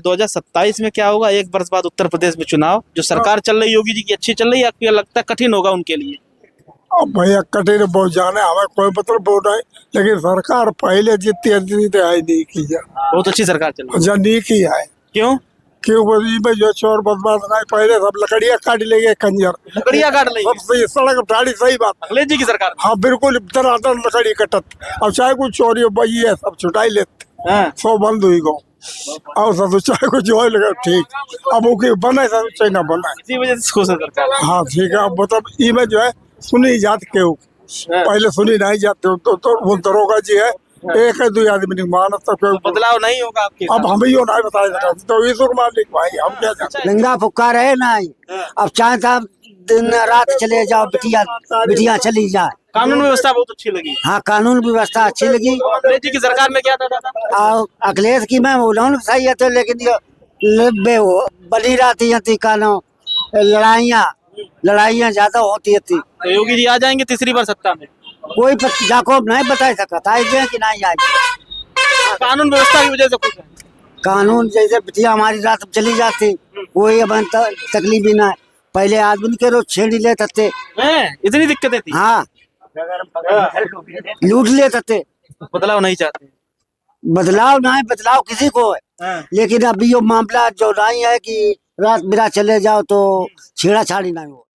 2027 में क्या होगा? एक वर्ष बाद उत्तर प्रदेश में चुनाव, जो सरकार चल रही योगी जी की अच्छी चल रही है, आपको लगता है कठिन होगा उनके लिए? अब भैया कठिन बहुत जाने हमें कोई मतलब बहुत है, लेकिन सरकार पहले जितनी अच्छी है नहीं की है, बहुत अच्छी सरकार चल रही है। नहीं की है। क्यों? क्यों जो चोर बदमाश नहीं, पहले सब लकड़ियाँ काट लेंगे कंजर, लकड़ियाँ काट ली सब सही सड़क ठाड़ी, सही बात। अखिलेश जी की सरकार में। हाँ बिल्कुल, दरादर लकड़ी कटत। अब चाहे कुछ चोरी हो बही है, सब छुटाई लेते, हाँ। सो बंद हुई गो। और सब चाहे कुछ जो है लगा ठीक, अब वो बने सब चाहे ना बना, इसी वजह से खुश है सरकार। हाँ ठीक है। अब मतलब इमें जो है सुनी जात के पहले सुनी नहीं जाते, तो वो दरोगा जी है, एक है दो आदमी नहीं मानत, तो कोई बदलाव नहीं होगा आपके? अब हम ही नहीं बता सकते, तो ईश्वर मालिक भाई हम क्या जानते। नंगा फुक्का रहे नहीं, अब चाहे था दिन रात चले जाओ, बिटिया बिटिया चली जाए। कानून व्यवस्था बहुत अच्छी लगी। हाँ, कानून व्यवस्था अच्छी लगी। अखिलेश जी की सरकार में क्या था दादा? और अखिलेश की मैं बोला हूँ सही है, तो लेकिन ये वो बनी रहती थी, कानून लड़ाइयाँ ज्यादा होती थी। तो योगी जी आ जाएंगे तीसरी बार सत्ता में? कोई जाको नहीं बता सकता है कि नहीं आए। कानून व्यवस्था की वजह से खुश है। कानून जैसे बिटिया हमारी रात चली जाती, कोई अब तकलीफ भी ना है। पहले आदमी के रोज छेड़ी लेते थे, इतनी दिक्कतें थी। हाँ, लूट लेते थे। बदलाव नहीं चाहते? बदलाव ना है, बदलाव किसी को है, लेकिन अभी ये मामला जो नहीं है कि रात बिरात चले जाओ तो छेड़ा छाड़ी नहीं हो।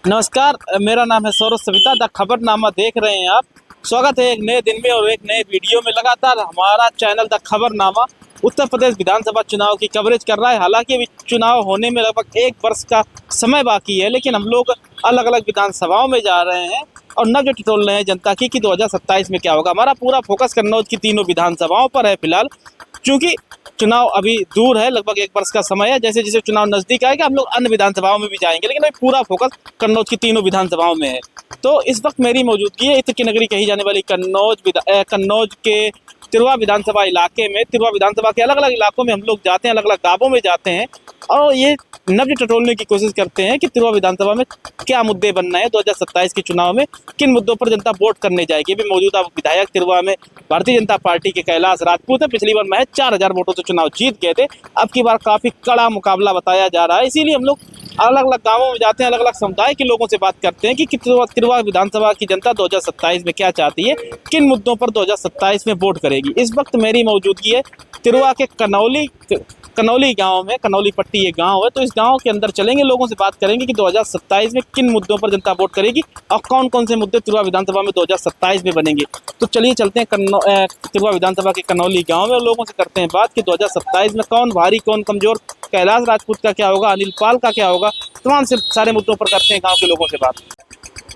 नमस्कार, मेरा नाम है सौरभ सविता, द खबरनामा देख रहे हैं आप। स्वागत है एक नए दिन में और एक नए वीडियो में। लगातार हमारा चैनल द खबरनामा उत्तर प्रदेश विधानसभा चुनाव की कवरेज कर रहा है। हालांकि अभी चुनाव होने में लगभग एक वर्ष का समय बाकी है, लेकिन हम लोग अलग अलग विधानसभाओं में जा रहे हैं और नब्ज टटोल रहे हैं जनता की कि 2027 में क्या होगा। हमारा पूरा फोकस कन्नौज की तीनों विधानसभाओं पर है फिलहाल, क्योंकि चुनाव अभी दूर है, लगभग एक वर्ष का समय है। जैसे जैसे चुनाव नजदीक आएगा हम लोग अन्य विधानसभाओं में भी जाएंगे, लेकिन अभी पूरा फोकस कन्नौज की तीनों विधानसभाओं में है। तो इस वक्त मेरी मौजूदगी है इत्र की नगरी कही जाने वाली कन्नौज के तिरवा विधानसभा इलाके में। तिरवा विधानसभा के अलग अलग इलाकों में हम लोग जाते हैं, अलग अलग गांवों में जाते हैं और ये नब्ज टटोलने की कोशिश करते हैं कि तिरवा विधानसभा में क्या मुद्दे बनना है, 2027 के चुनाव में किन मुद्दों पर जनता वोट करने जाएगी। अभी मौजूदा विधायक तिरवा में भारतीय जनता पार्टी के कैलाश राजपूत है। पिछली बार महज 4000 वोटों से चुनाव जीत गए थे, अब की बार काफी कड़ा मुकाबला बताया जा रहा है। इसीलिए हम लोग अलग अलग गांवों में जाते हैं, अलग अलग समुदाय के लोगों से बात करते हैं कि तिरवा विधानसभा की जनता 2027 में क्या चाहती है, किन मुद्दों पर 2027 में वोट करेगी। इस वक्त मेरी मौजूदगी है तिरवा के कनौली गांव में। कनौली पट्टी ये गांव है, तो इस गांव के अंदर चलेंगे, लोगों से बात करेंगे कि 2027 में किन मुद्दों पर जनता वोट करेगी और कौन कौन से मुद्दे तिरवा विधानसभा में 2027 में बनेंगे। तो चलिए चलते हैं तिरवा विधानसभा के कनौली गांव में और लोगों से करते हैं बात कि 2027 में कौन भारी कौन कमजोर, कैलाश राजपूत का क्या होगा, अनिल पाल का क्या होगा, तमाम से सारे मुद्दों पर करते हैं गाँव के लोगों से बात।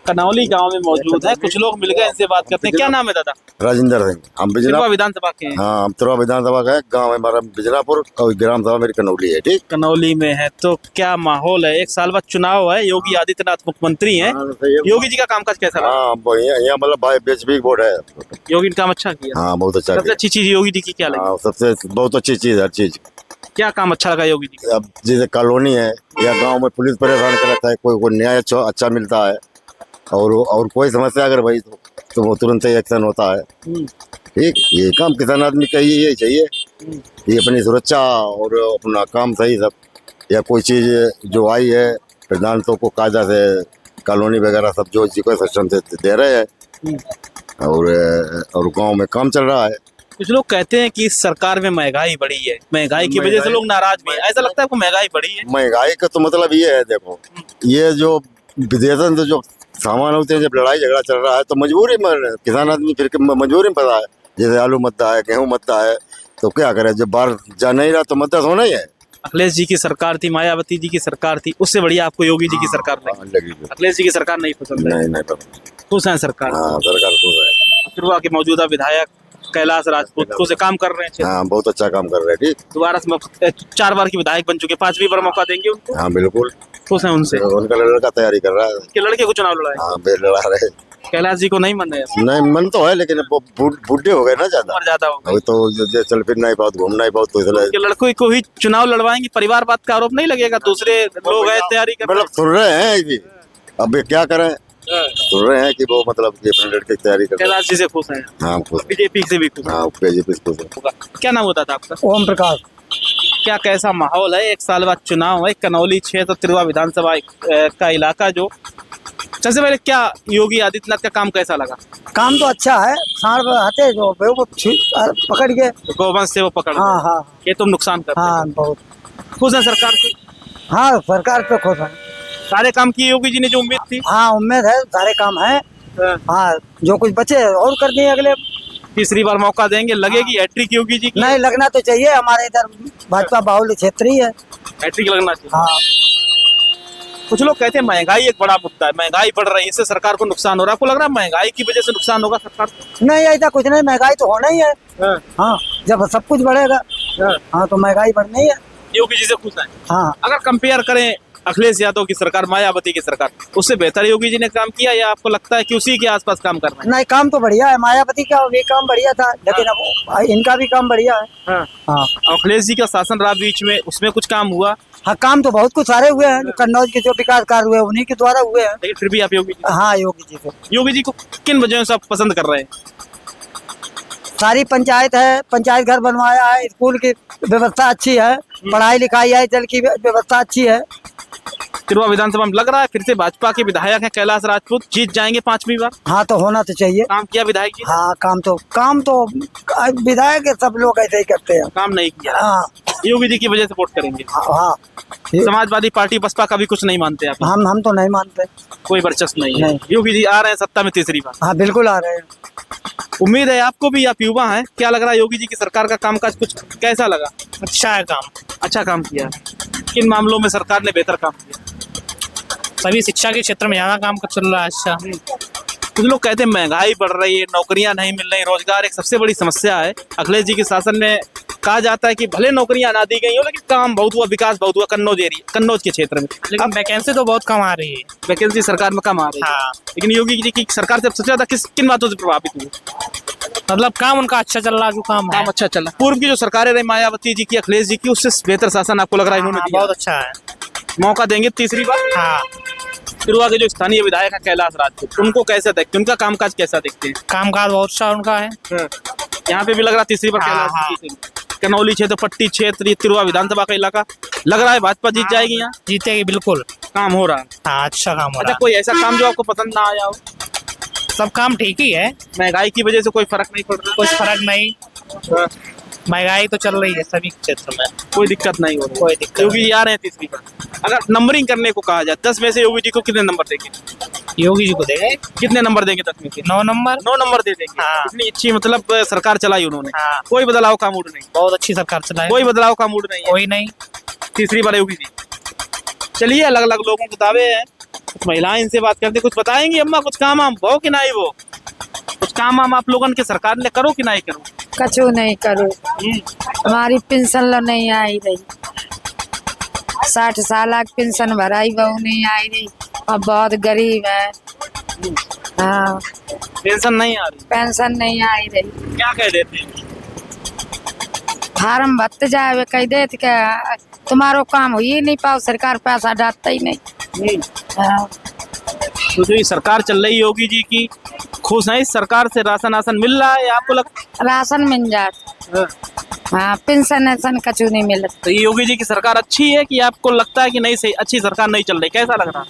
कनौली गांव में मौजूद है, कुछ लोग मिल गए, इनसे बात करते हैं। क्या नाम है दादा? राजेंद्र सिंह। हम तिरवा विधानसभा के हैं। हाँ, हम तिरवा विधानसभा का है। गाँव है हमारा बिजलापुर और ग्राम सभा मेरी कनौली है। ठीक, कनौली में है तो क्या माहौल है? एक साल बाद चुनाव है, योगी आदित्यनाथ मुख्यमंत्री हैं। योगी जी का कामकाज कैसा रहा? हाँ, यहाँ मतलब बीजेपी बोर्ड है। योगी ने काम अच्छा किया? हाँ, बहुत अच्छा। सबसे अच्छी चीज योगी जी की क्या लगी? सबसे बहुत अच्छी चीज, हर चीज। क्या काम अच्छा लगा योगी जी? अब जैसे कॉलोनी है या गाँव में पुलिस परेशान करता है, कोई न्याय अच्छा मिलता है और कोई समस्या अगर भाई तो वो तुरंत ही एक्शन होता है। ठीक, ये काम किसान आदमी का यही चाहिए, ये अपनी सुरक्षा और अपना काम सही सब, या कोई चीज जो आई है प्रधानतों को कायदा से कॉलोनी वगैरह सब जो जिको सिस्टम से दे रहे हैं और गांव में काम चल रहा है। कुछ लोग कहते हैं कि इस सरकार में महंगाई बढ़ी है, महंगाई की वजह से लोग नाराज भी हैं। ऐसा लगता है आपको महंगाई बढ़ी है? महंगाई का तो मतलब ये है, देखो ये जो विदेशन से जो सामान होते हैं, जब लड़ाई झगड़ा चल रहा है तो मजबूरी में किसान आदमी फिर मजबूरी में पड़ा है। जैसे आलू मद्दा है, गेहूं मद्दा है, तो क्या करे, जब बाहर जा नहीं रहा तो मद्दा होना ही है। अखिलेश जी की सरकार थी, मायावती जी की सरकार थी, उससे बढ़िया आपको योगी जी की सरकार लगी? अखिलेश जी की सरकार नहीं पसंद? नहीं खुश है सरकार? हाँ, सरकार खुश है। तिरवा के मौजूदा विधायक कैलाश राजपूत खुद से काम कर रहे हैं। हाँ, बहुत अच्छा काम कर रहे हैं। ठीक, दोबारा 4 बार की विधायक बन चुके, 5वीं बार मौका देंगे उनको? हाँ बिल्कुल खुश है उनसे? उनका लड़का तैयारी कर रहा है कि लड़के को चुनाव लड़ाए? हाँ, लड़ा रहे। कैलाश जी को नहीं मन है? नहीं, मन तो है, लेकिन वो बूढ़े हो गए ना ज्यादा हो गए तो चल फिर नहीं पाओ, घूमना ही पाओ, तो इसलिए लड़कों को ही चुनाव लड़वाएंगे। परिवारवाद का आरोप नहीं लगेगा? दूसरे लोग है तैयारी कर, मतलब सुन रहे हैं कि अब क्या करें, सुन रहे हैं कि वो मतलब अपने लड़के की तैयारी कर। कैलाश जी से खुश हैं? हाँ, खुश। बीजेपी से भी खुश? हाँ, बीजेपी से खुश है। क्या नाम होता था आपका? ओम प्रकाश। क्या कैसा माहौल है? एक साल बाद चुनाव है, कनौली क्षेत्र तिरवा विधानसभा का इलाका जो। सबसे पहले क्या योगी आदित्यनाथ का काम कैसा लगा? काम तो अच्छा है, सांड हटे जो वो पकड़ के। गौवंश से वो पकड़ हाँ हाँ ये तुम नुकसान करते हाँ बहुत। हो। खुश है सरकार से? हाँ सरकार पे खुश है। सारे काम किए योगी जी ने जो उम्मीद थी? हाँ उम्मीद है, सारे काम है। हाँ जो कुछ बचे और कर दिए अगले। तीसरी बार मौका देंगे, लगेगी हैट्रिक योगी जी की? नहीं लगना तो चाहिए, हमारे इधर भाजपा बाहुल्य क्षेत्र ही है। हैट्रिक लगना चाहिए। हाँ कुछ लोग कहते हैं महंगाई एक बड़ा मुद्दा है, महंगाई बढ़ रही है, इससे सरकार को नुकसान हो रहा है। आपको लग रहा है महंगाई की वजह से नुकसान होगा सरकार को? नहीं ऐसा कुछ नहीं, महंगाई तो होना ही है। हाँ जब सब कुछ बढ़ेगा हाँ तो महंगाई बढ़नी है। योगी जी से खुश है? हाँ अगर कंपेयर करें अखिलेश यादव की सरकार, मायावती की सरकार, उससे बेहतर योगी जी ने काम किया या आपको लगता है कि उसी के आसपास काम कर रहे नहीं काम तो बढ़िया है, मायावती का भी काम बढ़िया था, लेकिन अब इनका भी काम बढ़िया है। हैं? हाँ अखिलेश जी का शासन रहा बीच में, उसमें कुछ काम हुआ, हाँ काम तो बहुत कुछ सारे हुए हैं। कन्नौज के जो विकास कार्य हुए उन्हीं के द्वारा हुए हैं। लेकिन फिर भी आप हाँ योगी जी को किन वजहों से आप पसंद कर रहे हैं? सारी पंचायत है, पंचायत घर बनवाया है, स्कूल की व्यवस्था अच्छी है, पढ़ाई लिखाई है, जल की व्यवस्था अच्छी है। तिरवा विधानसभा में लग रहा है फिर से भाजपा के विधायक हैं कैलाश राजपूत, जीत जाएंगे 5वीं बार। हाँ तो होना तो चाहिए। काम किया विधायक जी? हाँ काम तो विधायक सब लोग ऐसे ही करते हैं। काम नहीं किया। हाँ योगी जी की वजह से वोट करेंगे। हाँ समाजवादी पार्टी बसपा का भी कुछ नहीं मानते आप? हम तो नहीं मानते, कोई वर्चस्व नहीं है। नहीं। योगी जी आ रहे हैं सत्ता में तीसरी बार। हाँ बिल्कुल आ रहे हैं। उम्मीद है आपको भी, आप युवा हैं, क्या लग रहा है योगी जी की सरकार का कामकाज कुछ कैसा लगा? अच्छा है काम, अच्छा काम किया। किन मामलों में सरकार ने बेहतर काम किया? सभी शिक्षा के क्षेत्र में ज्यादा काम चल रहा है। अच्छा कुछ लोग कहते हैं महंगाई बढ़ रही है, नौकरियां नहीं मिल रही, रोजगार एक सबसे बड़ी समस्या है। अखिलेश जी के शासन में कहा जाता है कि भले नौकरियां ना दी गई हो लेकिन काम बहुत हुआ, विकास बहुत हुआ कन्नौज के क्षेत्र में। लेकिन वैकेंसी तो बहुत कम आ रही है। वैकेंसी सरकार में कम आ रही है। हाँ लेकिन योगी जी की सरकार से सबसे ज्यादा किन बातों से प्रभावित हुए? मतलब काम उनका अच्छा चल रहा है, जो काम है काम अच्छा चला। पूर्व की जो सरकारें रही, मायावती जी की, अखिलेश जी की, उससे बेहतर शासन आपको लग रहा है इन्होंने दिया? बहुत अच्छा है। मौका देंगे तीसरी बार? हाँ तिरवा के जो स्थानीय विधायक है कैलाश राजपूत, उनको कैसे देखते हैं, उनका कामकाज कैसा देखते हैं? कामकाज बहुत अच्छा उनका है। यहाँ पे भी लग रहा है तीसरी बार हाँ, कैलाश जी की। कनौली क्षेत्र, पट्टी क्षेत्र, ये तिरवा विधानसभा का इलाका, लग रहा है भाजपा जीत जाएगी यहाँ? जीतेगी बिल्कुल। काम हो रहा है? हाँ अच्छा काम हो अच्छा, रहा है। कोई ऐसा काम जो आपको पसंद ना आया हो? सब काम ठीक ही है, महंगाई की वजह से कोई फर्क नहीं पड़ रहा? कुछ फर्क नहीं। महंगाई तो चल रही है सभी क्षेत्र में, कोई दिक्कत नहीं हो रही? कोई दिक्कत योगी जी आ रहे हैं तीसरी बार। अगर नंबरिंग करने को कहा जाए 10 में से योगी जी को कितने नंबर देंगे? योगी जी को देंगे कितने नंबर देंगे 10 में से? 9 नंबर। 9 नंबर दे देंगे। हाँ। इतनी अच्छी मतलब सरकार चलाई उन्होंने। हाँ कोई बदलाव का मूड नहीं? बहुत अच्छी सरकार चलाए, कोई बदलाव का मूड नहीं है? कोई नहीं। तीसरी बार योगी जी। चलिए, अलग अलग लोगों के दावे हैं, कुछ महिलाएं इनसे बात करते, कुछ बताएंगी। अम्मा कुछ काम आम हो कि नहीं, वो कुछ काम आम आप लोगों के सरकार ने करो कि नहीं करो? कछु नहीं करो, हमारी पेंशन लो नहीं आई रही, 60 साल की पेंशन भराई बहु नहीं आई रही, अब बहुत गरीब है। हाँ पेंशन नहीं आ रही? पेंशन नहीं आई रही, क्या कह देते हैं? फार्म भरते जाए कह देते क्या तुम्हारो काम हो ही नहीं पाओ, सरकार पैसा डालता ही नहीं। हाँ तो जो ये सरकार चल रही योगी जी की, खुश है इस सरकार से? राशन मिल रहा है आपको राशन मिल जाता, हाँ पेंशन कछु नहीं मिलता। तो ये योगी जी की सरकार अच्छी है कि आपको लगता है कि नहीं सही, अच्छी सरकार नहीं चल रही, कैसा लग रहा है?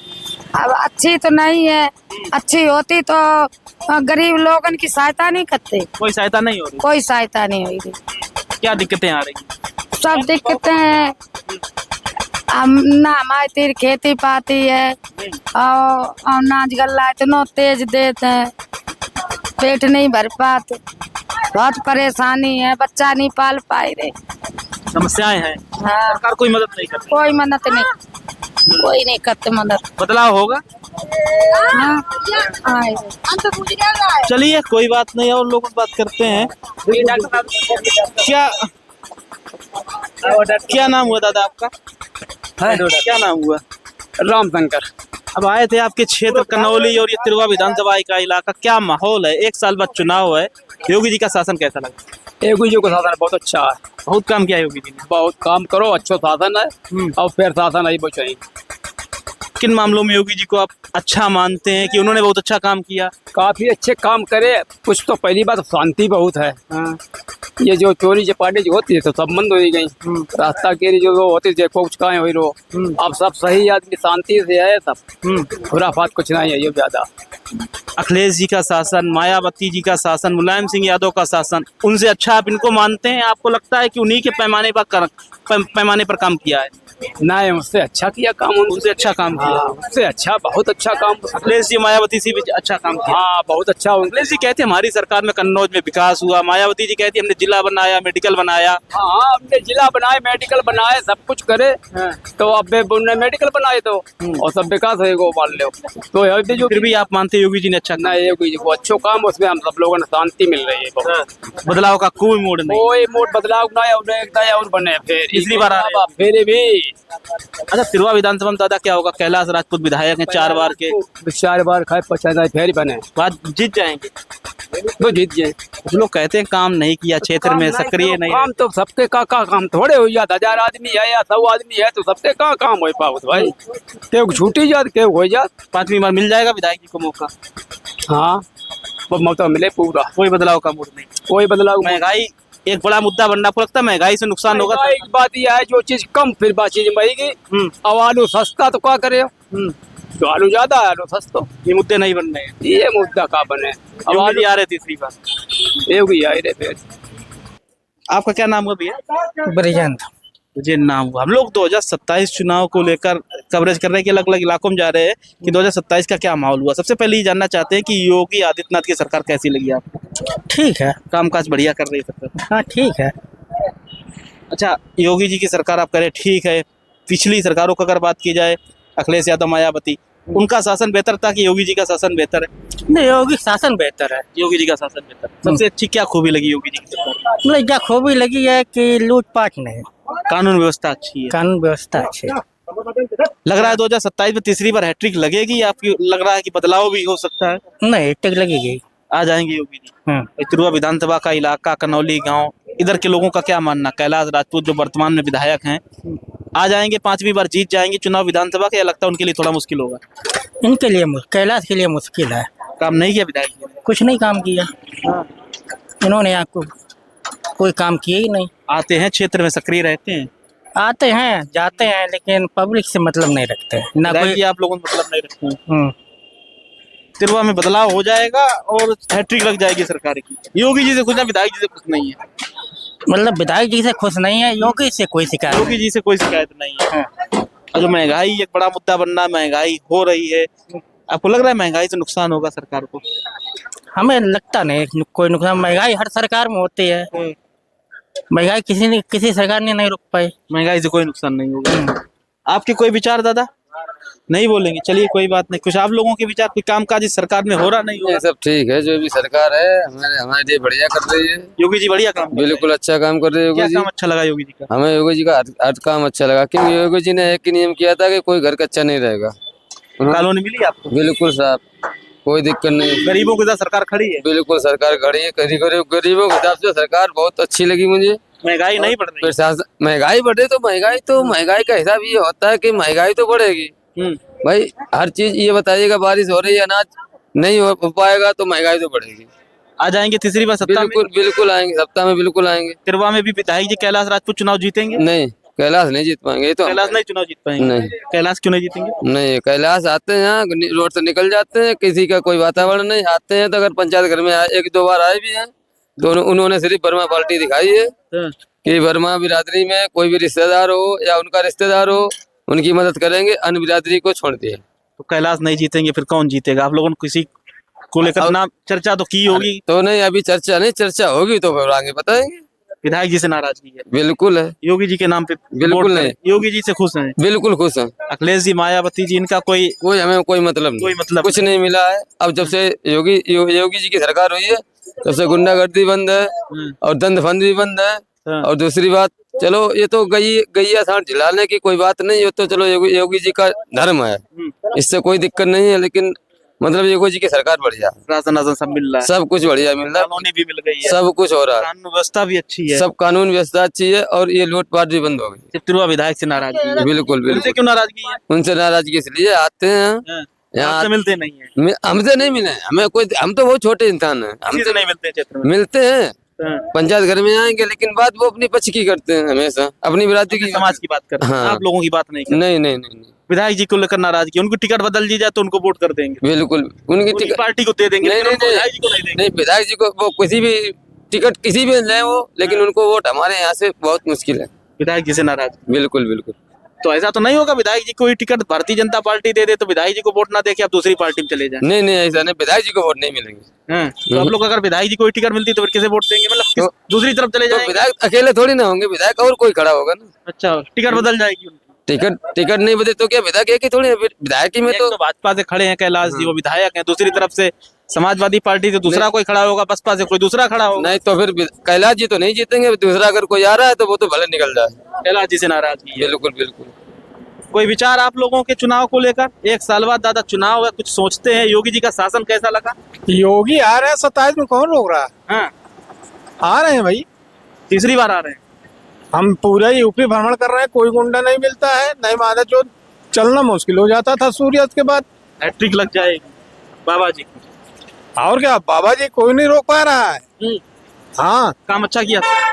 अब अच्छी तो नहीं है, अच्छी होती तो गरीब लोगन की सहायता नहीं करते, कोई सहायता नहीं हो रही? कोई सहायता नहीं हो रही। क्या दिक्कतें आ रही? सब दिक्कतें हैं, हम ना हमारी तीर खेती पाती है और अनाज गल्ला इतना तेज देते हैं, पेट नहीं भर पाते, बहुत परेशानी है, बच्चा नहीं पाल पाए रहे, समस्याएं हैं। हाँ सरकार कोई मदद नहीं करती? कोई मदद नहीं, कोई नहीं करते मदद। बदलाव होगा? हाँ आए। चलिए, कोई बात नहीं, और लोगों से बात करते हैं। क्या नाम हुआ दादा आपका? क्या नाम हुआ? रामशंकर। अब आए थे आपके क्षेत्र कनौली और ये तिरवा विधानसभा का इलाका, क्या माहौल है? एक साल बाद चुनाव है, योगी जी का शासन कैसा लगा? योगी जी को शासन बहुत अच्छा है, बहुत काम किया योगी जी ने। बहुत काम करो, अच्छा शासन है और फिर शासन है बचाई। किन मामलों में योगी जी को आप अच्छा मानते हैं कि उन्होंने बहुत अच्छा काम किया? काफी अच्छे काम करे। कुछ तो पहली बात शांति बहुत है। ये जो चोरी चपाटी जो होती है तो सब बंद हो गई। रास्ता के जो होती है कुछ कहाँ हुई रो, अब सब सही आदमी शांति से है। सब खुराफात कुछ नहीं है ये ज्यादा। अखिलेश जी का शासन, मायावती जी का शासन, मुलायम सिंह यादव का शासन, उनसे अच्छा आप इनको मानते हैं? आपको लगता है कि उन्हीं के पैमाने पर काम किया है? नहीं, उससे अच्छा किया काम। उनसे अच्छा काम किया? उससे अच्छा, बहुत अच्छा काम। अखिलेश जी मायावती से भी अच्छा काम किया? हाँ, बहुत अच्छा। अखिलेश जी कहते हैं हमारी सरकार में कन्नौज में विकास हुआ, मायावती जी कहती है हमने जिला बनाया, मेडिकल बनाया। हाँ, हमने जिला बनाए, मेडिकल बनाए, सब कुछ करे। तो अब उन्होंने मेडिकल बनाए तो और सब विकास है वो मान लो। तो जो फिर भी आप मानते हैं योगी जी ने अच्छा ना, योगी जी को अच्छो काम, उसमें हम सब लोगों ने शांति मिल रही है। बदलाव का कोई मोड़ नहीं? कोई मोड़ बदलाव ना है और बने फिर तीसरी बार आ रहे हैं। फिर भी। अच्छा, तिरवा विधानसभा में दादा क्या होगा? कैलाश राजपूत विधायक हैं 4 बार के, 4 बार खाए 50 फिर बने, बात जीत जाएंगे तो जीत गए। कुछ लोग कहते हैं काम नहीं किया क्षेत्र में, सक्रिय नहीं। काम तो सबके का काम थोड़े हो जाता। 1000 आदमी है या 100 आदमी है तो सबके का काम हो पाओ भाई। क्यों छूटी जात, क्यों हो जात। 5वीं बार मिल जाएगा विधायक जी को मौका? हाँ, वो मौका मिले पूरा। कोई बदलाव का मूड नहीं? कोई बदलाव। महंगाई एक बड़ा मुद्दा बनना, आपको लगता है महंगाई से नुकसान होगा? एक बात यह है, जो चीज कम फिर बात चीज महंगी। अब आलू सस्ता तो क्या करे, तो आलू ज्यादा है, आलू सस्ता। ये मुद्दे नहीं बन रहे हैं? ये मुद्दा का बने। अब आलू आ रहे तीसरी बार, योगी आ रहे फिर। आपका क्या नाम हुआ भैया? ब्रिजेंद्र। मुझे नाम हुआ। हम लोग 2027 चुनाव को लेकर कवरेज कर रहे हैं कि अलग अलग इलाकों में जा रहे हैं कि 2027 का क्या माहौल हुआ। सबसे पहले ये जानना चाहते हैं कि योगी आदित्यनाथ की सरकार कैसी लगी आपको? ठीक है। कामकाज बढ़िया कर रही है सरकार? हाँ ठीक है। अच्छा, योगी जी की सरकार आप कह रहे ठीक है, पिछली सरकारों की अगर बात की जाए, अखिलेश यादव, मायावती, उनका शासन बेहतर था कि योगी जी का शासन बेहतर है? नहीं, योगी शासन बेहतर है। योगी जी का शासन बेहतर है। सबसे अच्छी क्या खूबी लगी योगी जी की सरकार में? मतलब क्या खूबी लगी है कि लूटपाट नहीं, कानून व्यवस्था अच्छी है, कानून व्यवस्था अच्छी है। लग रहा है 2027 में तीसरी बार हैट्रिक लगेगी? आपकी लग रहा है कि बदलाव भी हो सकता है? नहीं, टिक लगेगी। आ जाएंगे योगी जी? तिरुआ विधानसभा का इलाका, कनौली गांव, इधर के लोगों का क्या मानना? कैलाश राजपूत जो वर्तमान में विधायक हैं, आ जाएंगे 5वीं बार जीत जाएंगे चुनाव विधानसभा के, या लगता है उनके लिए थोड़ा मुश्किल होगा? इनके लिए, कैलाश के लिए मुश्किल है। काम नहीं किया विधायक जी ने? कुछ नहीं काम किया इन्होंने, आपको कोई काम किया ही नहीं। आते हैं क्षेत्र में, सक्रिय रहते हैं, आते हैं जाते हैं, लेकिन पब्लिक से मतलब नहीं रखते ना कोई। आप लोगों को मतलब नहीं रखते हैं। तिरुआ में बदलाव हो जाएगा और हैट्रिक लग जाएगी सरकार की। योगी जी से खुश है, विधायक जी से खुश नहीं है? मतलब विधायक जी से खुश नहीं है, योगी से कोई शिकायत। योगी जी से कोई शिकायत नहीं है। और जो महंगाई एक बड़ा मुद्दा बनना, महंगाई हो रही है, आपको लग रहा है महंगाई से नुकसान होगा सरकार को? हमें लगता नहीं कोई नुकसान। महंगाई हर सरकार में होती है, महंगाई किसी सरकार ने नहीं रोक पाई। महंगाई से कोई नुकसान नहीं होगा। आपके कोई विचार दादा? नहीं बोलेंगे, चलिए कोई बात नहीं। कुछ आप लोगों के विचार, कोई कामकाज इस सरकार में हो रहा नहीं होगा? सब ठीक है, जो भी सरकार है हमारे लिए बढ़िया कर रही है। योगी जी बढ़िया काम, बिल्कुल अच्छा काम कर रहे हैं योगी जी। काम अच्छा लगा योगी जी का? हमें योगी जी का हर काम अच्छा लगा, क्योंकि योगी जी ने एक ही नियम किया था कि कोई घर कच्चा नहीं रहेगा। कॉलोनी मिली आपको? बिल्कुल साहब, कोई दिक्कत नहीं। गरीबों के साथ सरकार खड़ी है? बिल्कुल सरकार खड़ी है, गरीबों के हिसाब से सरकार बहुत अच्छी लगी मुझे। महंगाई नहीं बढ़ रही? महंगाई बढ़े तो महंगाई का हिसाब ये होता है कि महंगाई तो बढ़ेगी भाई। हर चीज ये बताइएगा, बारिश हो रही है, अनाज नहीं हो पाएगा तो महंगाई तो बढ़ेगी। आ जाएंगे तीसरी बार सत्ता में? बिल्कुल आएंगे, सप्ताह में बिल्कुल आएंगे। तिरवा में भी विधायक जी कैलाश राजपूत चुनाव जीतेंगे? नहीं, कैलाश नहीं जीत पाएंगे। तो कैलाश नहीं चुनाव जीत पाएंगे? नहीं। कैलाश क्यों नहीं जीतेंगे? नहीं, कैलाश आते हैं यहाँ रोड से निकल जाते हैं, किसी का कोई वातावरण नहीं। आते हैं तो अगर पंचायत घर में 1-2 बार आए भी हैं तो उन्होंने सिर्फ वर्मा पार्टी दिखाई है कि वर्मा बिरादरी में कोई भी रिश्तेदार हो या उनका रिश्तेदार हो, उनकी मदद करेंगे, अन्य बिरादरी को छोड़ दिए। तो कैलाश नहीं जीतेंगे, फिर कौन जीतेगा? आप लोगों ने किसी को लेकर नाम चर्चा तो की होगी? तो नहीं, अभी चर्चा नहीं, चर्चा होगी तो फिर आगे बताएंगे। विधायक जी से नाराजगी है? बिल्कुल है। योगी जी के नाम पे? बिल्कुल नहीं। योगी जी से खुश हैं? बिल्कुल खुश हैं। अखिलेश जी, मायावती जी, इनका कोई हमें कोई मतलब नहीं, कुछ नहीं मिला है। अब जब से योगी जी की सरकार हुई है तब से गुंडागर्दी बंद है और दंड भी बंद है। और दूसरी बात, चलो ये तो गैया सांड झिलाने की कोई बात नहीं, ये तो चलो योगी जी का धर्म है, इससे कोई दिक्कत नहीं है। लेकिन मतलब योगी जी की सरकार बढ़िया, राशन राशन सब मिल रहा है, सब कुछ बढ़िया मिल रहा है, कॉलोनी भी मिल गई है, सब कुछ हो रहा है, कानून व्यवस्था भी अच्छी है। सब कानून व्यवस्था अच्छी है और ये लूटपाट भी बंद हो गई। चित्तुरवा विधायक से नाराजगी है, बिल्कुल उनसे बिल्कुल, क्यों नाराजगी है? उनसे नाराजगी इसलिए आते हैं हाँ, यहाँ, आपसे मिलते नहीं है, हमसे नहीं मिले, हमें कोई, हम तो बहुत छोटे इंसान हैं, किसी से हमसे नहीं मिलते क्षेत्र में। मिलते हैं, हाँ, पंचायत घर में आएंगे, लेकिन बात वो अपनी पक्ष की करते हैं, हमेशा अपनी बिरादरी की। समाज की बात कर रहे हैं, हाँ। आप लोगों की बात नहीं कर रहे। नहीं नहीं नहीं नहीं, विधायक जी को लेकर नाराजगी, उनको टिकट बदल दी जाए तो उनको वोट कर देंगे, बिल्कुल उनकी उनकी टिकट पार्टी को दे देंगे, नहीं, लेकिन उनको नहीं, विधायक जी को नहीं देंगे। नहीं, विधायक जी को वो किसी भी टिकट किसी भी ले वो, लेकिन उनको वोट हमारे यहाँ से बहुत मुश्किल है। विधायक जी से नाराज, बिल्कुल बिल्कुल, तो ऐसा तो नहीं होगा विधायक जी कोई टिकट भारतीय जनता पार्टी दे दे तो विधायक जी को वोट ना दे के आप दूसरी पार्टी में चले जाए। नहीं नहीं ऐसा नहीं, विधायक जी को वोट नहीं मिलेंगे। हाँ, तो आप लोग अगर विधायक जी कोई टिकट मिलती तो फिर किसे वोट देंगे, मतलब तो- दूसरी तरफ चले तो जाएंगे? विधायक अकेले थोड़ी ना होंगे, विधायक और कोई खड़ा होगा ना। अच्छा, टिकट बदल जाएगी उनकी। टिकट नहीं बदले तो क्या विधायक एक ही थोड़ी है, विधायक ही में एक तो तो भाजपा से खड़े हैं कैलाश जी, वो विधायक हैं, दूसरी तरफ से समाजवादी पार्टी से दूसरा कोई खड़ा होगा, बसपा से कोई दूसरा खड़ा होगा। नहीं तो फिर कैलाश जी तो नहीं जीतेंगे, दूसरा अगर कोई आ रहा है तो वो तो भले निकल जाए। कैलाश जी से नाराजगी है। बिल्कुल बिल्कुल, कोई विचार आप लोगों के चुनाव को लेकर? एक साल बाद दादा चुनाव है, कुछ सोचते हैं? योगी जी का शासन कैसा लगा? योगी आ रहे हैं 27 में, कौन रोक रहा है? हाँ, आ रहे हैं भाई, तीसरी बार आ रहे हैं। हम पूरा यूपी भ्रमण कर रहे हैं, कोई गुंडा नहीं मिलता है, नहीं मादा जो चलना मुश्किल हो जाता था सूर्यास्त के बाद। हैट्रिक लग जाएगी बाबा जी की। और क्या, बाबा जी कोई नहीं रोक पा रहा है। हाँ, काम अच्छा किया था।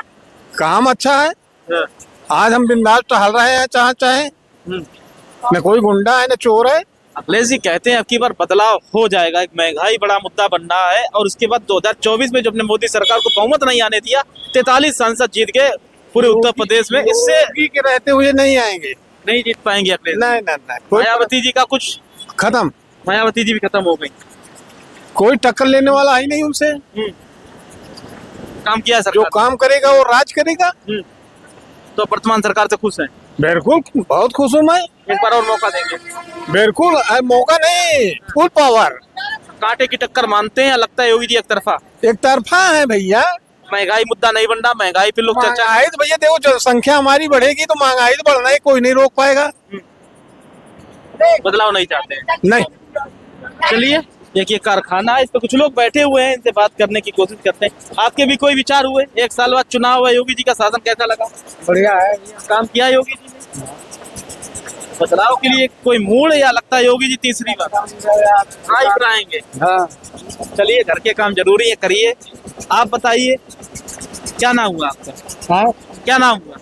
काम अच्छा है, हाँ, आज हम बिंदास टहल रहे हैं जहाँ चाहे, न कोई गुंडा है न चोर है। अखिलेश जी कहते हैं अब की बार बदलाव हो जाएगा, एक महंगाई बड़ा मुद्दा बन रहा है, और उसके बाद 2024 में जो अपने मोदी सरकार को बहुमत नहीं आने दिया, 43 सांसद जीत गए पूरे उत्तर प्रदेश में, इससे योगी के रहते हुए नहीं आएंगे, नहीं जीत पाएंगे अखिलेश। नहीं नहीं नहीं, कोई मायावती जी का कुछ, खत्म, मायावती जी भी खत्म हो गई। कोई टक्कर लेने वाला ही नहीं उनसे। काम किया है जो सरकार काम करेगा वो राज करेगा। ने। तो वर्तमान सरकार से खुश हैं? बिल्कुल, बहुत खुश हूँ मैं, एक बार और मौका देंगे? बिल्कुल। मौका नहीं, फुल पावर। कांटे की टक्कर मानते हैं या लगता है योगी जी एक तरफा? एक तरफा है भैया, महंगाई मुद्दा नहीं बन रहा, महंगाई पे लोग चर्चा। महंगाई तो भैया देखो, जनसंख्या हमारी बढ़ेगी तो महंगाई तो बढ़ना है, कोई नहीं रोक पाएगा। बदलाव नहीं चाहते हैं? नहीं, चलिए, एक ये कारखाना है, इस पे कुछ लोग बैठे हुए हैं, इनसे बात करने की कोशिश करते हैं। आपके भी कोई विचार हुए? एक साल बाद चुनाव है, योगी जी का शासन कैसा लगा? बढ़िया है। काम किया योगी जी ने? बदलाव के लिए कोई मूड, या लगता है योगी जी तीसरी बार हाइप आएंगे? हाँ, चलिए, घर के काम जरूरी है, करिए। आप बताइए, क्या नाम हुआ आपका? हाँ, क्या नाम हुआ?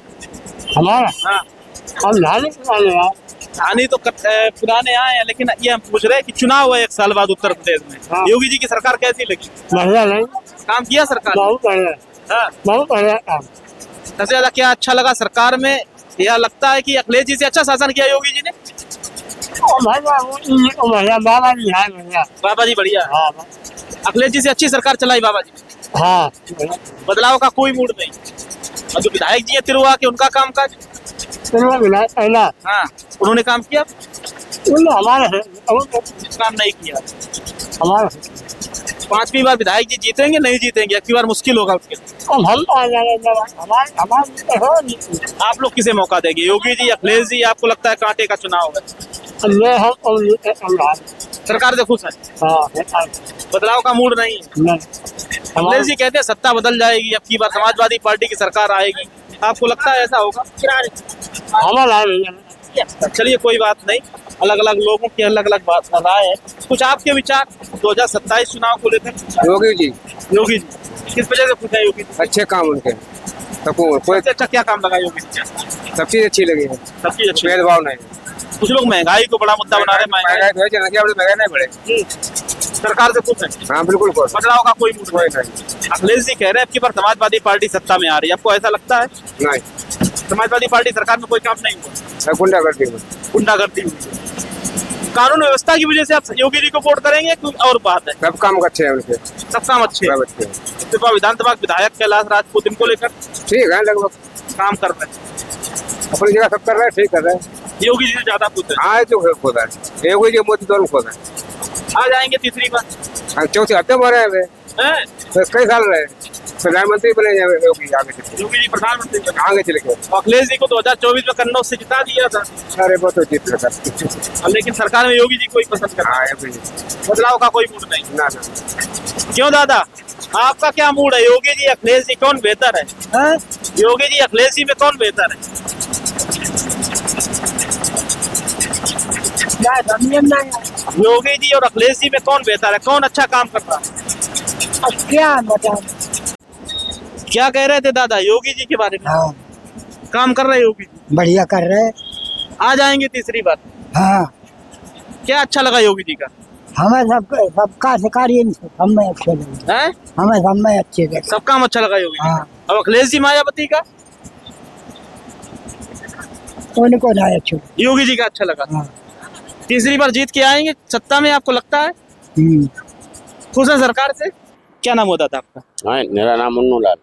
हमारा हाँ, हम लाने कहानी तो पुराने आए हैं, लेकिन ये हम पूछ रहे हैं कि चुनाव है एक साल बाद उत्तर प्रदेश में, हाँ। योगी जी की सरकार कैसी लगी? बढ़िया नहीं, काम किया सरकार ने? बहुत बढ़िया, हाँ। बहुत बढ़िया काम। सबसे ज्यादा क्या अच्छा लगा सरकार में? यह लगता है कि अखिलेश जी से अच्छा शासन किया योगी जी ने? बढ़िया, बाबा जी है बढ़िया। बाबा जी बढ़िया है। हाँ अखिलेश जी से अच्छी सरकार चलाई बाबा जी ने। हाँ, बदलाव का कोई मूड नहीं। और जो विधायक जी है तिरुआ के, उनका काम काज, पहला हाँ, उन्होंने काम किया? हमारे काम नहीं किया। हमारे 5वीं बार विधायक जी जीतेंगे? नहीं जीतेंगे? अगली बार मुश्किल होगा उसके लिए। आप लोग किसे मौका देंगे, योगी जी, अखिलेश जी? आपको लगता है कांटे का चुनाव है? सरकार से खुश है, बदलाव का मूड नहीं है? अखिलेश जी कहते हैं सत्ता बदल जाएगी, अब की बार समाजवादी पार्टी की सरकार आएगी, आपको लगता है ऐसा होगा? चलिए, कोई बात नहीं, अलग अलग लोगों की अलग अलग बात राय है। कुछ आपके विचार 2027 चुनाव को लेकर? योगी जी योगी जी किस वजह से खुश है? योगी जी अच्छे काम उनके, सबको कोई सबसे अच्छा क्या काम लगा योगी जी का? सब चीज अच्छी लगी है, सब चीज अच्छी। भेदभाव नहीं। कुछ लोग महंगाई को बड़ा मुद्दा बना रहे हैं, महंगाई महंगाई तो है, जनसंख्या महंगाई नहीं बढ़े। सरकार से खुश है, हाँ बिल्कुल, कोई बदलाव का कोई मूड कोई नहीं। नहीं, अखिलेश जी कह रहे हैं अब की बार समाजवादी पार्टी सत्ता में आ रही है, आपको ऐसा लगता है? नहीं, समाजवादी पार्टी सरकार में कोई काम नहीं हुआ, गुंडागर्दी में। गुंडागर्दी हुई। कानून व्यवस्था की वजह से आप योगी जी को वोट करेंगे, कोई और बात है? सब काम अच्छे हैं उनके, सब काम अच्छे हैं। सब अच्छे हैं, इस्तीफा विधानसभा के विधायक कैलाश राजपूत, इनको लेकर ठीक है, लगभग काम कर रहे हैं, अपनी जगह सब कर रहे हैं, ठीक कर रहे हैं। योगी जी से ज्यादा खुश है। हाँ, जो खुद है, योगी जी मोदी दोनों खुद है। आ जाएंगे तीसरी बार? हाँ, चौथे हफ्ते में रहे हैं, हैं? कई साल रहे। प्रधानमंत्री बने योगी आगे चले योगी जी प्रधानमंत्री बने। आगे चले गए। अखिलेश जी को 2024 में कन्नौज से जिता दिया था, अरे वो तो जीत सकता। लेकिन सरकार में योगी जी को ही पसंद करता हाँ है। योगी जी। बदलाव का कोई मूड नहीं। ना ना क्यों दादा, आपका क्या मूड है? योगी जी अखिलेश जी कौन बेहतर है? योगी जी अखिलेश जी में कौन बेहतर है? योगी जी और अखिलेश जी में कौन बेहतर है? कौन अच्छा काम कर रहा है? अब क्या बताऊं? क्या कह रहे थे दादा योगी जी के बारे में? हाँ, काम कर रहे हैं योगी जी, बढ़िया कर रहे हैं। आ जाएंगे तीसरी बार। हाँ, क्या अच्छा लगा योगी जी का? हमें सबका शिकारी हमें अच्छे लगे, है हमें सब में अच्छे लगे। सब काम अच्छा लगा योगी जी। हाँ, अब अखिलेश जी मायावती का? उनको ना अच्छे। योगी जी का अच्छा लगा। हाँ। तीसरी बार जीत के आएंगे सत्ता में, आपको लगता है? खुश है सरकार से? क्या नाम होता था आपका? मेरा नाम मुन्नू लाल।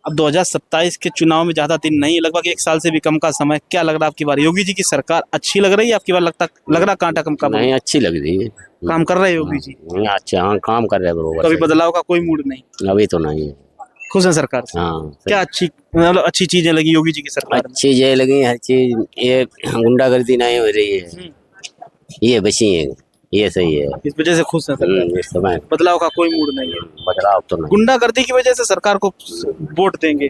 अब 2027 के चुनाव में ज्यादा दिन नहीं, लगभग 1 साल से भी कम का समय। क्या लग रहा है आपकी बार योगी जी की सरकार अच्छी लग रही है आपकी बार? लग रहा कांटा कम का? नहीं, अच्छी लग रही है। काम कर रहे हैं योगी जी? अच्छा, हाँ काम कर रहे हैं बरोबर। कभी बदलाव का कोई मूड नहीं? अभी तो नहीं है। खुश है सरकार से? हाँ, क्या अच्छी मतलब अच्छी चीजें लगी योगी जी की सरकार में? अच्छी चीजें लगी, हर चीज। ये गुंडागर्दी नहीं हो रही है, ये बची है, ये सही है। इस वजह से खुश है सरकार? इस समय बदलाव का कोई मूड नहीं है? बदलाव तो नहीं। गुंडागर्दी की वजह से सरकार को वोट देंगे।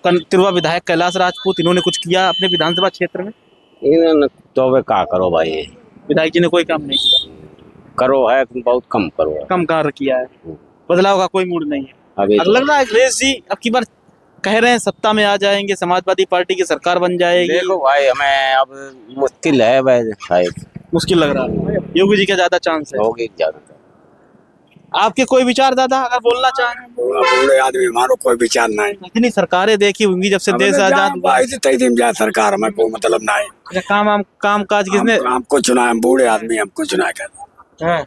तिरवा विधायक कैलाश राजपूत, इन्होंने कुछ किया अपने विधानसभा क्षेत्र में? इन्होंने तो वे क्या करो भाई, विधायक जी ने कोई काम नहीं किया? करो है बहुत कम करो, कम कार्य किया है। बदलाव का कोई मूड नहीं है? अभी तो लग रहा है अखिलेश जी अब की बार कह रहे हैं सत्ता में आ जाएंगे, समाजवादी पार्टी की सरकार बन जाएगी। देखो भाई, हमें अब मुश्किल है भाई, शायद मुश्किल लग रहा है। योगी जी का ज्यादा चांस है? होगी ज्यादा। आपके कोई विचार दादा अगर बोलना चाहें? बूढ़े आदमी हमारो कोई विचार नहीं। इतनी सरकारें देखी होंगी जब से देश आजाद हुआ। सरकार में कोई मतलब नहीं। अच्छा, काम काज किसने? हमको चुना, हम बूढ़े आदमी, हमको चुना कर। है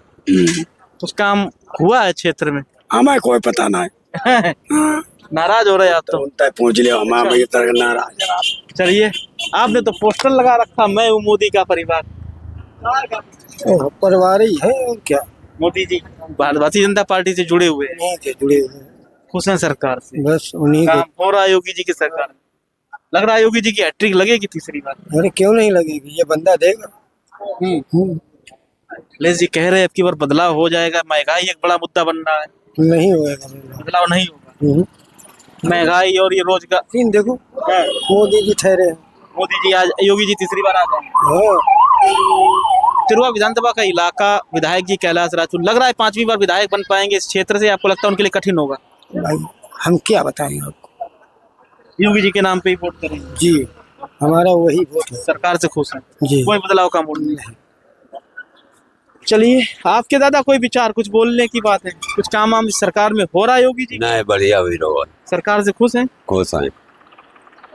कुछ काम हुआ है क्षेत्र में? हमें कोई पता नहीं। नाराज हो रहे आप तो? पूछ लियो, हमारे तरह नाराज। चलिए, आपने तो पोस्टर लगा रखा, मैं हूँ मोदी का परिवार। परिवार ही है और क्या। मोदी जी भारतीय जनता पार्टी से जुड़े हुए हैं, जुड़े हुए खुश हैं सरकार से? बस उन्हीं काम हो रहा है योगी जी की सरकार में? लग रहा है योगी जी की हैट्रिक लगेगी तीसरी बार? अरे क्यों नहीं लगेगी, ये बंदा देगा। अखिलेश जी कह रहे हैं अब की बार बदलाव हो जाएगा, महंगाई एक बड़ा मुद्दा बन रहा है। नहीं होगा बदलाव नहीं होगा? महंगाई और ये रोजगार। तीन देखो, मोदी जी ठहरे हैं। मोदी जी आज, योगी जी तीसरी बार आ जाएंगे। तिरवा विधानसभा का इलाका, विधायक जी कैलाश राजपूत, लग रहा है 5वीं बार विधायक बन पाएंगे इस क्षेत्र से? आपको लगता है उनके लिए कठिन होगा? भाई हम क्या बताएं आपको। योगी जी के नाम पे ही वोट करेंगे? जी, हमारा वही वोट है। सरकार से खुश है? जी। कोई बदलाव का मूड नहीं है? चलिए, आपके दादा कोई विचार, कुछ बोलने की बात है? कुछ काम वाम सरकार में हो रहा है योगी जी? नहीं, बढ़िया हुई रहो, सरकार से खुश हैं? खुश है।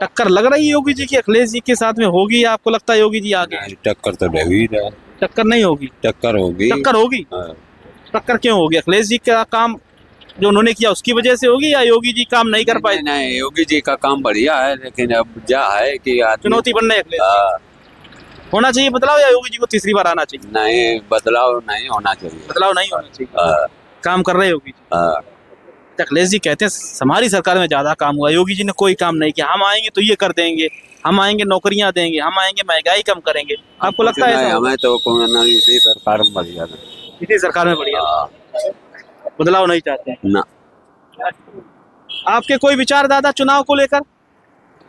टक्कर लग रही है योगी जी की अखिलेश जी के साथ में होगी? आपको लगता है योगी जी आगे? टक्कर तो लगी रहा, टक्कर नहीं होगी? टक्कर होगी। टक्कर होगी? हाँ। टक्कर क्यों होगी? अखिलेश जी का काम जो उन्होंने किया उसकी वजह से होगी, या योगी जी काम नहीं कर पाए? नहीं, योगी जी का काम बढ़िया है, लेकिन अब क्या है कि चुनौती बन रही है अखिलेश जी। होना चाहिए बदलाव, या योगी जी को तीसरी बार आना चाहिए? नहीं, बदलाव नहीं होना चाहिए। बदलाव नहीं होना चाहिए। काम कर रहे योगी जी? अखिलेश जी कहते हैं हमारी सरकार में ज्यादा काम हुआ, योगी जी ने कोई काम नहीं किया। हम आएंगे तो ये कर देंगे, हम आएंगे नौकरियां देंगे, हम आएंगे महंगाई कम करेंगे। आपको लगता है ऐसा? हमें तो इसी सरकार में बढ़िया, इसी सरकार में बढ़िया, बदलाव नहीं चाहते हैं ना। आपके कोई विचार दादा चुनाव को लेकर?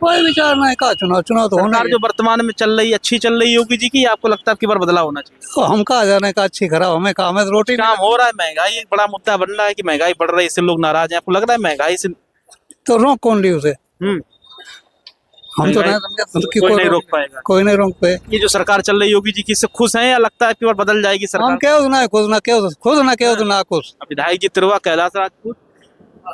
कोई विचार नहीं का चुनाव तो सरकार जो वर्तमान में चल रही है अच्छी चल रही है योगी जी की, आपको लगता है आपकी बार बदलाव होना चाहिए? तो हम कहा जाने का अच्छी खराब, हमें काम है रोटी काम हो रहा है, महंगाई एक बड़ा मुद्दा बन रहा है कि महंगाई बढ़ रही है, इससे लोग नाराज हैं। आपको लग रहा है महंगाई से? तो रोक कौन ली उसे? हम तो नहीं समझे, कोई नहीं रोक पाएगा। कोई नहीं रोक पाए। ये जो सरकार चल रही है योगी जी की, इससे खुश हैं या लगता है कि बार बदल जाएगी सरकार? हम क्या ना खुश ना क्या खुश ना क्या ना खुश। विधायक जी तिरवा कैलाश राजपूत,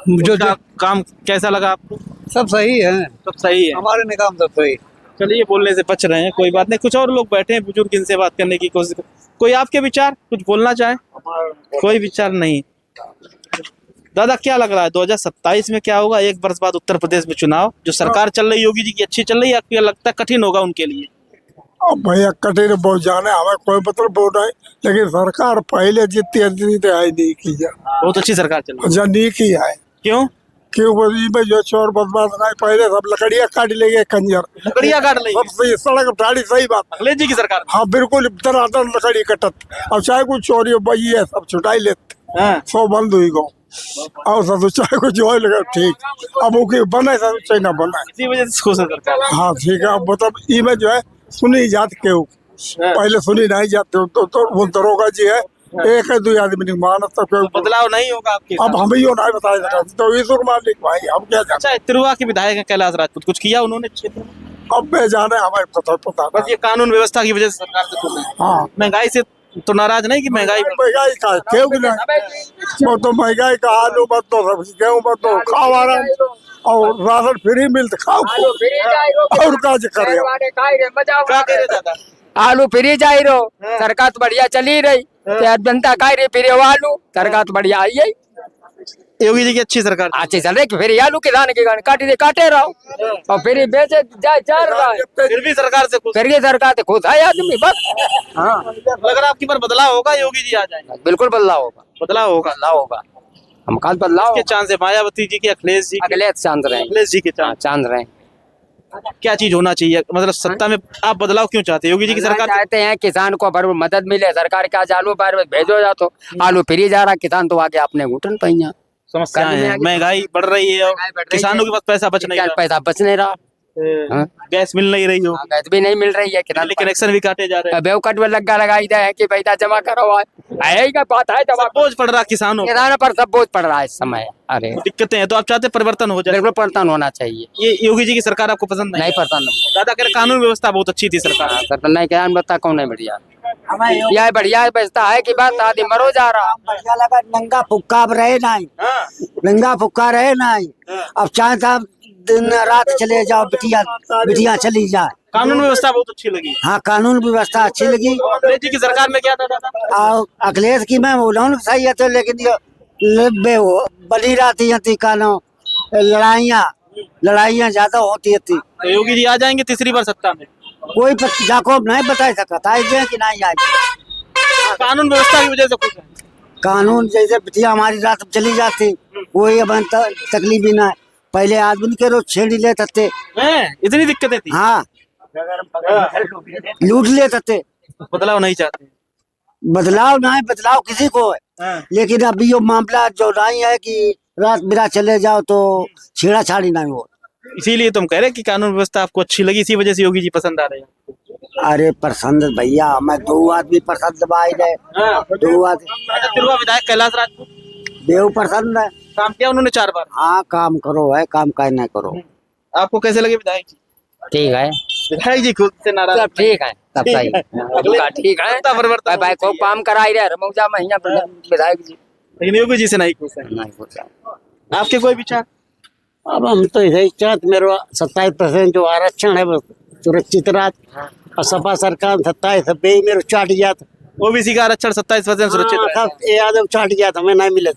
जो काम कैसा लगा आपको? सब सही है, सब सही है, हमारे निकाम सब सही। चलिए, बोलने से बच रहे हैं, कोई बात नहीं। कुछ और लोग बैठे हैं बुजुर्ग, इनसे बात करने की कोशिश। कोई आपके विचार, कुछ बोलना चाहे? कोई विचार नहीं। दादा क्या लग रहा है 2027 में क्या होगा? 1 वर्ष बाद उत्तर प्रदेश में चुनाव, जो सरकार चल रही योगी जी की अच्छी चल रही है, आपको लगता है कठिन होगा उनके लिए? अब भैया कठिन बहुत जाने, हमें कोई मतलब बोल रहा है, लेकिन सरकार पहले जितनी है नहीं की है। बहुत अच्छी सरकार चल रही है। नहीं की है। क्यों? क्यों बोली में जो चोर बदमाश नहीं, पहले सब लकड़ियाँ काट ले गए कंजर, लकड़ियां काट ली सब सही सड़क ठाड़ी, सही बात। अखिलेश जी की सरकार हाँ बिल्कुल, दरादर लकड़ी कटत। अब चाहे कुछ चोरी हो बही है, सब छुटाई लेते, हाँ। सौ बंद हुई गो। और सब चाहे कुछ हो लगे ठीक, अब वो की बने सब चाहे ना बने। इसी वजह से खुश है सरकार। हाँ ठीक है, अब मतलब इमें जो है सुनी जात के पहले सुनी नहीं जाते, तो वो दरोगा जी है, एक है दो आदमी नहीं मानत, तो कोई बदलाव नहीं होगा आपके अब साथ? हम ही नहीं बता सकते, तो ईश्वर मालिक भाई हम क्या जाने। अच्छा, तिरुआ के विधायक हैं कैलाश राजपूत, कुछ किया उन्होंने क्षेत्र में? अब मैं जाने हमें पता बस ये कानून व्यवस्था की वजह से सरकार से खुश है। हाँ महंगाई से तो नाराज नहीं कि महंगाई महंगाई का क्यों कि नहीं, वो तो महंगाई का आलू मत दो, सब्जी गेहूँ मत दो, खाओ आराम, और राशन फ्री मिलते खाओ, और काज करे। क्या कह रहे दादा? आलू फ्री जाई रो, सरकार तो बढ़िया चली रही, जनता खाई रही फिर आलू, सरकार तो बढ़िया आई है, योगी जी की अच्छी सरकार अच्छी चल रही। फिर आलू किसान के काटे रहो और फिर बेचे जाए चार रहा है, फिर भी सरकार से खुश। फिर ये सरकार से खुश है आदमी बस। हाँ लग रहा है आपकी पर बदलाव होगा, योगी जी आ जाएंगे? बिल्कुल बदलाव होगा, बदलाव होगा। बदलाव होगा, हम कल बदलाव के चांस है मायावती जी के, अखिलेश जी के? अगले चांद रहे, अखिलेश जी के चांस। चांद रहे। क्या चीज होना चाहिए, मतलब सत्ता में आप बदलाव क्यों चाहते हैं? योगी जी की सरकार चाहते हैं किसान को भरपूर मदद मिले, सरकार के आज आलू बार भेजो जा, तो आलू फ्री जा रहा, किसान तो आगे अपने घुटन पहिया। समस्याएं हैं, महंगाई बढ़ रही है और किसानों के पास पैसा बच नहीं रहा, पैसा बच नहीं रहा, गैस मिल नहीं रही हो, गैस भी नहीं मिल रही है, बिजली कनेक्शन भी काटे जा रहे हैं, बेवकट में लगाई है कि पैसा जमा करो, यही का बात है, जमा बोझ पड़ रहा किसानों पर। किसानों पर सब बोझ पड़ रहा है इस समय। अरे दिक्कतें हैं, तो आप चाहते हैं परिवर्तन हो जाए? बिल्कुल परिवर्तन होना चाहिए। ये योगी जी की सरकार आपको पसंद नहीं? नहीं पसंद, दादा कह रहे कानून व्यवस्था बहुत अच्छी थी सरकार। सर नहीं क्या बता, कौन नहीं बढ़िया, यह बढ़िया बचता है कि बात आदमी मरो जा रहा, बढ़िया लगा, नंगा फुक्का अब रहे नहीं, नंगा फुक्का रहे नहीं, अब चाहे साहब दिन रात चले जाओ, बिटिया बिटिया चली जाए। कानून व्यवस्था बहुत अच्छी लगी। हाँ कानून व्यवस्था अच्छी लगी। अखिलेश जी की सरकार में क्या था दादा? और अखिलेश की मैं बोला हूँ सही है, तो लेकिन ये बनी रहती थी कानून, लड़ाइयाँ ज्यादा होती थी। तो योगी जी आ जाएंगे तीसरी बार सत्ता में? कोई जाको नहीं बता सकता है कि नहीं आएगी। कानून व्यवस्था की वजह से खुश है? कानून जैसे बिटिया हमारी रात चली जाती, कोई अब तकलीफ भी ना, पहले आदमी के रोज छेड़ी लेते थे, इतनी दिक्कतें थी? हाँ लूट लेते थे। बदलाव नहीं चाहते? बदलाव नहीं, बदलाव किसी को है, लेकिन अभी ये मामला जो नहीं है कि रात बिरात चले जाओ तो छेड़ाछाड़ी नहीं हो, इसीलिए तुम कह रहे कि कानून व्यवस्था आपको अच्छी लगी, इसी वजह से योगी जी पसंद आ रहे हैं? अरे पसंद भैया, मैं दो आदमी पसंद भाई रहे, दो आदमी तिरुआ विधायक कैलाश राजपूत बेहू पसंद है, काम किया उन्होंने 4 बार। हाँ काम करो है, काम काहे नहीं करो। आपको कैसे लगे विधायक जी? ठीक है, विधायक जी खुद से नाराज? सब ठीक है, सब सही है, ठीक है, सत्ता परिवर्तन भाई को काम कराई रहे रमौजा महीना विधायक जी, लेकिन योगी जी से नहीं खुश है? नहीं पूछा। आपके कोई विचार? अब हम तो यही चाहते, मेरा 27% जो आरक्षण है वो सुरक्षित रहा, और सपा सरकार 27 मेरे चाट गया था, ओबीसी का आरक्षण 27% सुरक्षित रहा। यादव चाट गया था, हमें नहीं मिले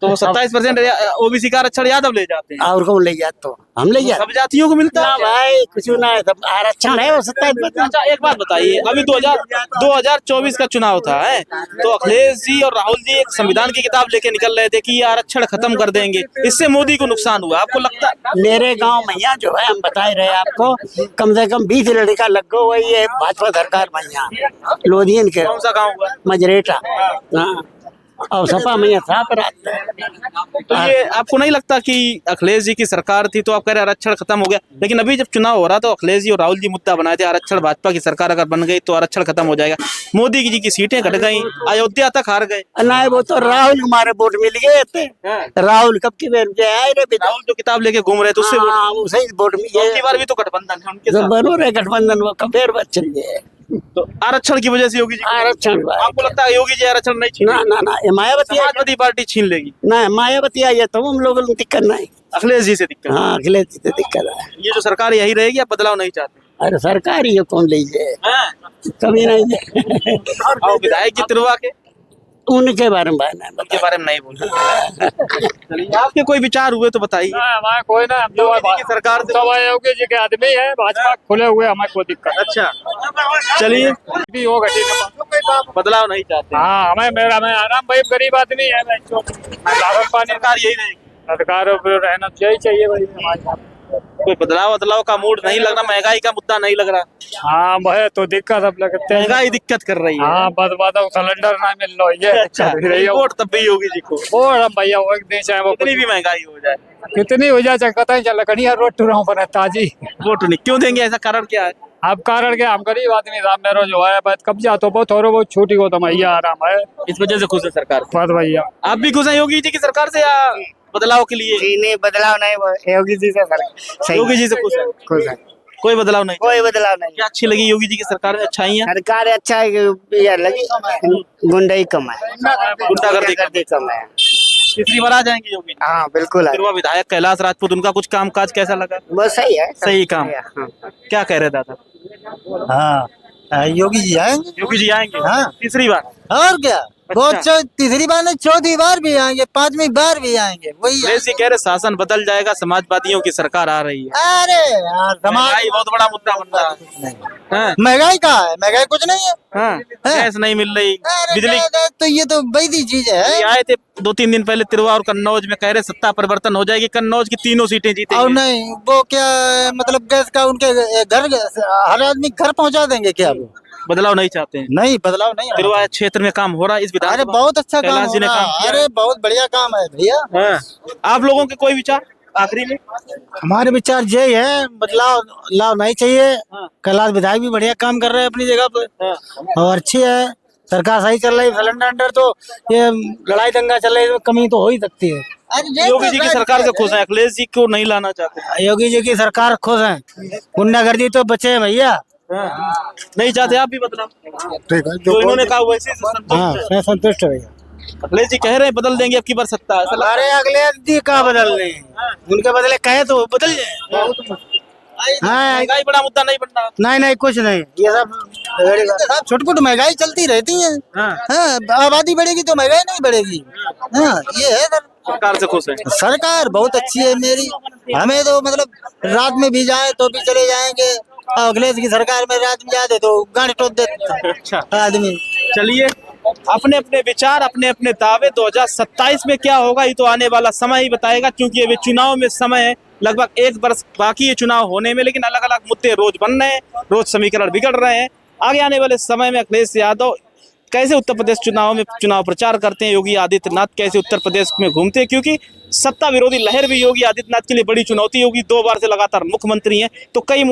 तो 27% ओबीसी का आरक्षण यादव ले जाते हैं, और कौन ले जाते, तो हम ले जाते सब जातियों को मिलता है भाई, कुछ ना है, सब आरक्षण है वो 27%। अच्छा एक बात बताइए, अभी 2024 का चुनाव था है, तो अखिलेश जी और राहुल जी एक संविधान की किताब लेके निकल रहे थे कि ये आरक्षण खत्म कर देंगे, इससे मोदी को नुकसान हुआ, आपको लगता है? मेरे गांव में यहाँ जो है, हम बता रहे आपको, कम से कम 20 लड़का लग गो, वही है भाजपा सरकार में यहाँ लोधियन के। कौन सा गाँव हुआ? मजरेटा, हाँ, और सपा में था पर तो ये आपको नहीं लगता कि अखिलेश जी की सरकार थी तो आप कह रहे आरक्षण खत्म हो गया, लेकिन अभी जब चुनाव हो रहा तो अखिलेश जी और राहुल जी मुद्दा बनाए थे आरक्षण, भाजपा की सरकार अगर बन गई तो आरक्षण खत्म हो जाएगा, मोदी जी की सीटें घट गई, अयोध्या तक हार गए। नहीं वो तो राहुल हमारे वोट मिल गए थे, राहुल कब की बेर आए रे, राहुल जो किताब लेके घूम रहे थे उससे सही वोट मिले, बार भी तो गठबंधन है उनके साथ। बनो रहे गठबंधन, वो कबेर बच्चन गए तो आरक्षण की वजह से योगी जी आरक्षण, आपको लगता है योगी जी आरक्षण नहीं छीन? ना ये मायावती, समाजवादी पार्टी छीन लेगी? ना मायावती आई है तो हम लोगों को दिक्कत नहीं, अखिलेश जी से दिक्कत? हाँ अखिलेश जी से दिक्कत है। ये जो सरकार यही रहेगी, आप बदलाव नहीं चाहते? अरे सरकार ही कौन लीजिए, कभी नहीं और विधायक जी तिरुआ के, उनके बारे में उनके बारे में नहीं बोल चलिए आपके कोई विचार हुए तो बताइए। हमारे कोई ना, योगी जी की सरकार से योगी जी के आदमी है, भाजपा खुले हुए, हमारे कोई दिक्कत। अच्छा चलिए, भी होगा ठीक, बदलाव नहीं चाहते? हाँ हमें मेरा मैं आराम, भाई गरीब आदमी है, राशन पानी सरकार यही रहेगी? सरकारों पर रहना चाहिए भाई हमारे। कोई बदलाव का मूड नहीं लग रहा, महंगाई का मुद्दा नहीं लग रहा। हाँ वह तो दिक्कत अब लगते हैं। महंगाई दिक्कत कर रही है। हाँ बस बताओ सिलेंडर ना मिल लो ये अच्छा, वोट तब भी योगी जी को। और अब भैया वो नहीं चाहे वो कितनी भी महंगाई हो जाए, कितनी हो जाए चाहे कतई चल कहीं रोड टू रहा पर ताजी वोट नहीं क्यों देंगे, ऐसा कारण क्या है? अब कारण के हम गरीब आदमी साहब मेरा जो है बस कब्जा तो बहुत थोड़ा बहुत छूटी हो तो भैया आराम है, इस वजह से खुश है सरकार। बस भैया आप भी खुश हैं योगी जी की सरकार से या बदलाव के लिए? नहीं बदलाव नहीं, योगी जी से सही योगी जी से खुश है, खुश है, कोई बदलाव नहीं। कोई बदलाव नहीं। क्या अच्छी लगी योगी जी की सरकार में अच्छाइयाँ? सरकार अच्छा है ये लगी, गुंडाई कम है, गुंडागर्दी कम है। तीसरी बार आ जाएंगे योगी जी? हाँ बिल्कुल है। फिर वो विधायक कैलाश राजपूत, उनका कुछ काम काज कैसा लगा? बस सही है, सही काम। हाँ। क्या कह रहे दादा? हाँ योगी जी आएंगे। योगी जी आएंगे हाँ। तीसरी बार? और क्या, अच्छा। तीसरी बार नहीं, चौथी बार भी आएंगे, पांचवी बार भी आएंगे, वही जैसे कह रहे शासन बदल जाएगा, समाजवादियों की सरकार आ रही है। अरे यार महंगाई बहुत बड़ा मुद्दा बन रहा है। हाँ, महंगाई कहाँ है, महंगाई कुछ नहीं है। हाँ, गैस नहीं मिल रही, बिजली। तो ये तो वैसी चीज है। ये आए थे 2-3 दिन पहले तिरवा और कन्नौज में, कह रहे सत्ता परिवर्तन हो जाएगी, कन्नौज की 3 सीटें और जीतेंगे। नहीं वो क्या मतलब गैस का उनके घर हर आदमी घर पहुंचा देंगे क्या वो? बदलाव नहीं चाहते हैं। नहीं बदलाव नहीं। तिरवा क्षेत्र में काम हो रहा है इस विधान। अरे बहुत अच्छा काम कैलाश जी ने हो रहा काम है। किया। अरे बहुत बढ़िया काम है भैया। हाँ। आप लोगों के कोई विचार आखिरी में? हमारे विचार यही है, बदलाव नहीं चाहिए। कैलाश विधायक भी बढ़िया काम कर रहे हैं अपनी जगह पे और अच्छी है, सरकार सही चल रही है। सिलेंडर तो ये लड़ाई दंगा चल रही है, कमी तो हो ही सकती है। योगी जी की सरकार से खुश है, अखिलेश जी को नहीं लाना चाहते? योगी जी की सरकार खुश है, गुंडागर्दी तो बचे है भैया। नहीं चाहते आप भी बदलाव? ठीक है, जो इन्होंने कहा वैसे से संतुष्ट है। मैं संतुष्ट है भैया। अखिलेश जी कह रहे हैं बदल देंगे अब की बार सत्ता। अरे अगले जी कहाँ बदल रहे हैं, उनके बदले कहे तो बदल जाए। हाँ महंगाई बड़ा मुद्दा नहीं बन रहा। नहीं कुछ नहीं, ये सब छोट महंगाई चलती रहती है। हाँ आबादी बढ़ेगी तो महंगाई नहीं बढ़ेगी। हाँ ये है सर। सरकार से खुश है? सरकार बहुत अच्छी है मेरी, हमें तो मतलब रात में भी जाए तो भी चले जाएंगे। अखिलेश की सरकार में रात में जाते तो गाड़ी टोक देते अच्छा आदमी। चलिए, अपने अपने विचार, अपने अपने दावे। 2027 में क्या होगा ये तो आने वाला समय ही बताएगा, क्योंकि अभी चुनाव में समय है, लगभग 1 वर्ष बाकी है चुनाव होने में, लेकिन अलग अलग मुद्दे रोज बन रहे हैं, रोज समीकरण बिगड़ रहे हैं। आगे आने वाले समय में अखिलेश यादव कैसे उत्तर प्रदेश चुनाव में चुनाव प्रचार करते हैं, योगी आदित्यनाथ कैसे उत्तर प्रदेश में घूमते हैं, क्योंकि सत्ता विरोधी लहर भी योगी आदित्यनाथ के लिए बड़ी चुनौती होगी। 2 बार से लगातार मुख्यमंत्री हैं, तो कई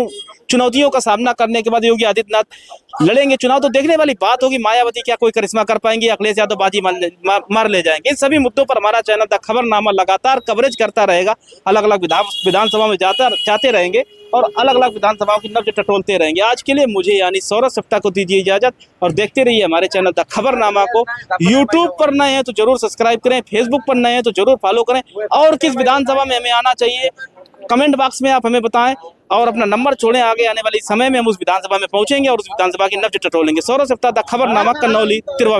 चुनौतियों का सामना करने के बाद योगी आदित्यनाथ लड़ेंगे चुनाव। तो देखने वाली बात होगी, मायावती क्या कोई करिश्मा कर पाएंगे, अखिलेश यादव बाजी मार ले जाएंगे। इन सभी मुद्दों पर हमारा चैनल द खबरनामा लगातार कवरेज करता रहेगा। अलग अलग विधानसभा में जाते रहेंगे और अलग अलग विधानसभाओं की नब्ज टटोलते रहेंगे। आज के लिए मुझे यानी सौरभ सप्ताह को दीजिए इजाजत और देखते रहिए हमारे चैनल द खबरनामा को। यूट्यूब पर नए हैं तो जरूर सब्सक्राइब करें, फेसबुक पर नए हैं तो जरूर फॉलो करें, और किस विधानसभा में हमें आना चाहिए कमेंट बॉक्स में आप हमें बताएं और अपना नंबर छोड़ें। आगे आने वाली समय में हम उस विधानसभा में पहुंचेंगे और उस विधानसभा की नब्ज टटोलेंगे। सौरभ सप्ताह द खबरनामा, कन्नौली, तिरवा।